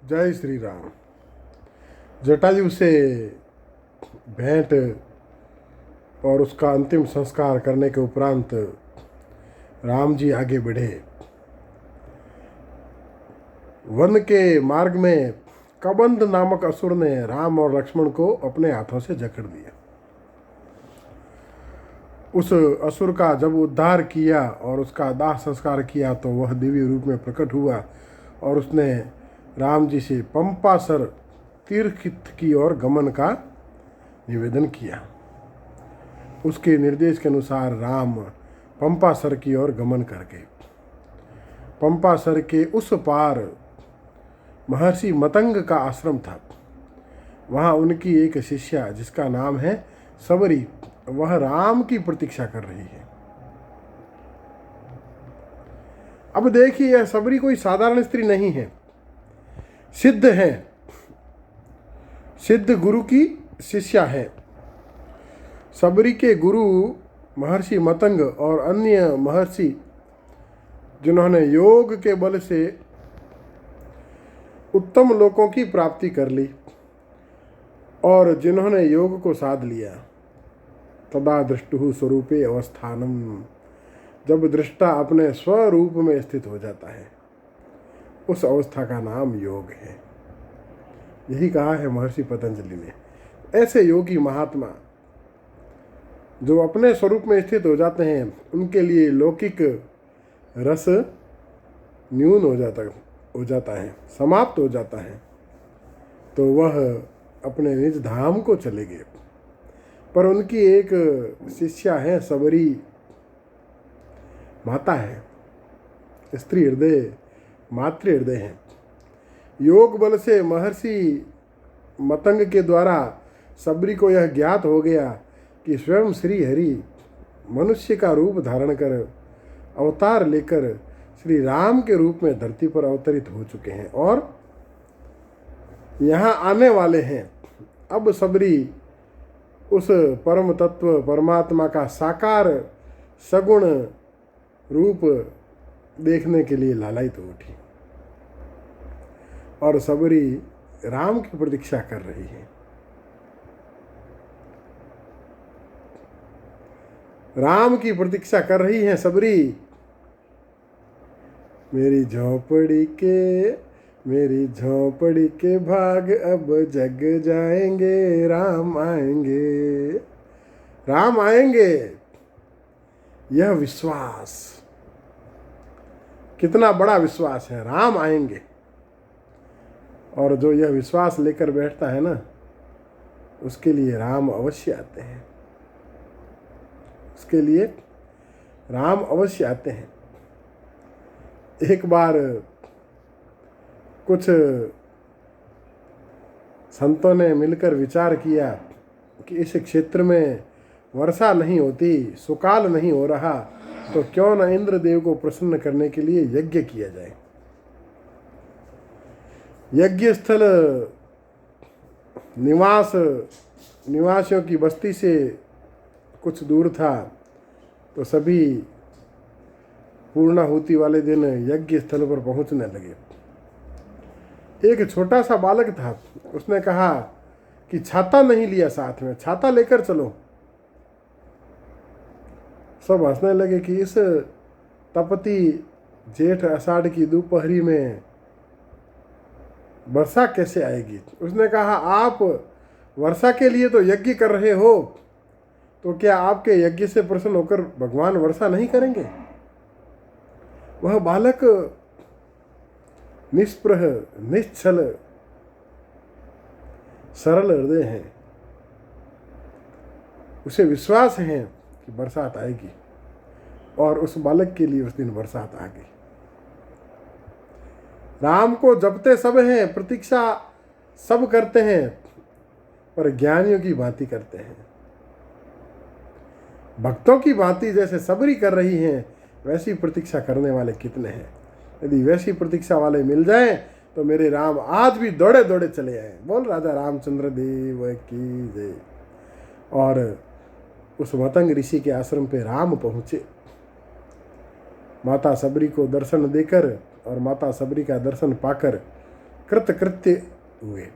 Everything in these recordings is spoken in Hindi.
जय श्री राम। जटायु से भेंट और उसका अंतिम संस्कार करने के उपरांत राम जी आगे बढ़े। वन के मार्ग में कबंध नामक असुर ने राम और लक्ष्मण को अपने हाथों से जकड़ दिया। उस असुर का जब उद्धार किया और उसका दाह संस्कार किया तो वह दिव्य रूप में प्रकट हुआ और उसने राम जी से पंपासर तीर्थ की ओर गमन का निवेदन किया। उसके निर्देश के अनुसार राम पंपासर की ओर गमन कर गए। पंपासर के उस पार महर्षि मतंग का आश्रम था। वहाँ उनकी एक शिष्या जिसका नाम है सबरी, वह राम की प्रतीक्षा कर रही है। अब देखिए, यह सबरी कोई साधारण स्त्री नहीं है, सिद्ध है, सिद्ध गुरु की शिष्या है। सबरी के गुरु महर्षि मतंग और अन्य महर्षि जिन्होंने योग के बल से उत्तम लोकों की प्राप्ति कर ली और जिन्होंने योग को साध लिया, तदा दृष्टु स्वरूपे अवस्थानम, जब दृष्टा अपने स्वरूप में स्थित हो जाता है, उस अवस्था का नाम योग है। यही कहा है महर्षि पतंजलि ने। ऐसे योगी महात्मा जो अपने स्वरूप में स्थित हो जाते हैं, उनके लिए लौकिक रस न्यून हो जाता है, समाप्त हो जाता है, तो वह अपने निज धाम को चले गए। पर उनकी एक शिष्या है, सबरी माता है, स्त्री हृदय, मातृ हृदय है। योग बल से महर्षि मतंग के द्वारा सबरी को यह ज्ञात हो गया कि स्वयं श्री हरि मनुष्य का रूप धारण कर अवतार लेकर श्री राम के रूप में धरती पर अवतरित हो चुके हैं और यहाँ आने वाले हैं। अब सबरी उस परम तत्व परमात्मा का साकार सगुण रूप देखने के लिए लालायित हो उठी और सबरी राम की प्रतीक्षा कर रही है। राम की प्रतीक्षा कर रही है सबरी। मेरी झोपड़ी के भाग अब जग जाएंगे, राम आएंगे, राम आएंगे। यह विश्वास कितना बड़ा विश्वास है, राम आएंगे। और जो यह विश्वास लेकर बैठता है ना, उसके लिए राम अवश्य आते हैं, उसके लिए राम अवश्य आते हैं। एक बार कुछ संतों ने मिलकर विचार किया कि इस क्षेत्र में वर्षा नहीं होती, सुकाल नहीं हो रहा, तो क्यों न इंद्रदेव को प्रसन्न करने के लिए यज्ञ किया जाए। यज्ञ स्थल निवासियों की बस्ती से कुछ दूर था, तो सभी पूर्णाहुति वाले दिन यज्ञ स्थल पर पहुंचने लगे। एक छोटा सा बालक था, उसने कहा कि छाता नहीं लिया साथ में, छाता लेकर चलो। सब हंसने लगे कि इस तपती जेठ आषाढ़ की दोपहरी में वर्षा कैसे आएगी। उसने कहा, आप वर्षा के लिए तो यज्ञ कर रहे हो, तो क्या आपके यज्ञ से प्रसन्न होकर भगवान वर्षा नहीं करेंगे। वह बालक निष्प्रह, निश्चल, सरल हृदय है, उसे विश्वास है कि बरसात आएगी, और उस बालक के लिए उस दिन बरसात आ गई। राम को जपते सब हैं, प्रतीक्षा सब करते हैं, पर ज्ञानियों की भांति करते हैं। भक्तों की भांति जैसे सबरी कर रही हैं, वैसी प्रतीक्षा करने वाले कितने हैं। यदि वैसी प्रतीक्षा वाले मिल जाएं तो मेरे राम आज भी दौड़े दौड़े चले आए। बोल राजा रामचंद्र देव की जय। और उस मतंग ऋषि के आश्रम पे राम पहुँचे। माता सबरी को दर्शन देकर और माता सबरी का दर्शन पाकर कृतकृत्य हुए,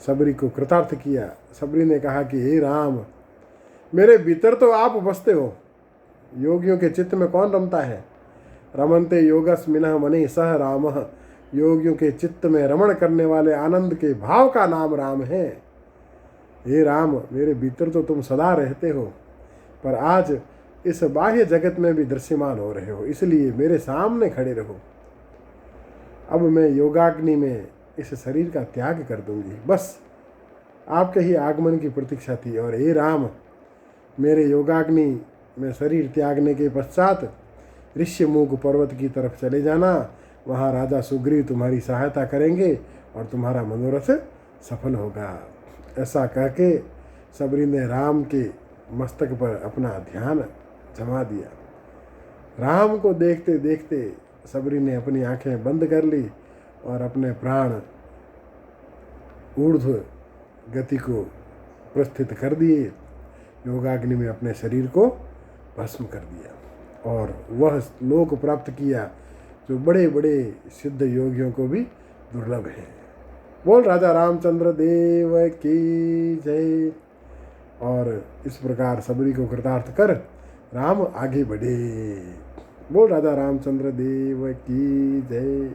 सबरी को कृतार्थ किया। सबरी ने कहा कि हे राम, मेरे भीतर तो आप बसते हो, योगियों के चित्त में कौन रमता है? रमनते योगस्मिनः मनि सह रामः, योगियों के चित्त में रमण करने वाले आनंद के भाव का नाम राम है। हे राम, मेरे भीतर तो तुम सदा रहते हो, पर आज इस बाह्य जगत में भी दृश्यमान हो रहे हो, इसलिए मेरे सामने खड़े रहो। अब मैं योगाग्नि में इस शरीर का त्याग कर दूंगी। बस आपके ही आगमन की प्रतीक्षा थी। और हे राम, मेरे योगाग्नि में शरीर त्यागने के पश्चात ऋष्यमुख पर्वत की तरफ चले जाना, वहाँ राजा सुग्रीव तुम्हारी सहायता करेंगे और तुम्हारा मनोरथ सफल होगा। ऐसा कह के सबरी ने राम के मस्तक पर अपना ध्यान जमा दिया। राम को देखते देखते सबरी ने अपनी आंखें बंद कर ली और अपने प्राण ऊर्ध्व गति को प्रस्थित कर दिए, योगाग्नि में अपने शरीर को भस्म कर दिया और वह लोक प्राप्त किया जो बड़े बड़े सिद्ध योगियों को भी दुर्लभ है। बोल राजा रामचंद्र देव की जय। और इस प्रकार सबरी को कृतार्थ कर राम आगे बढ़े। बोल राजा रामचंद्र देव की जय।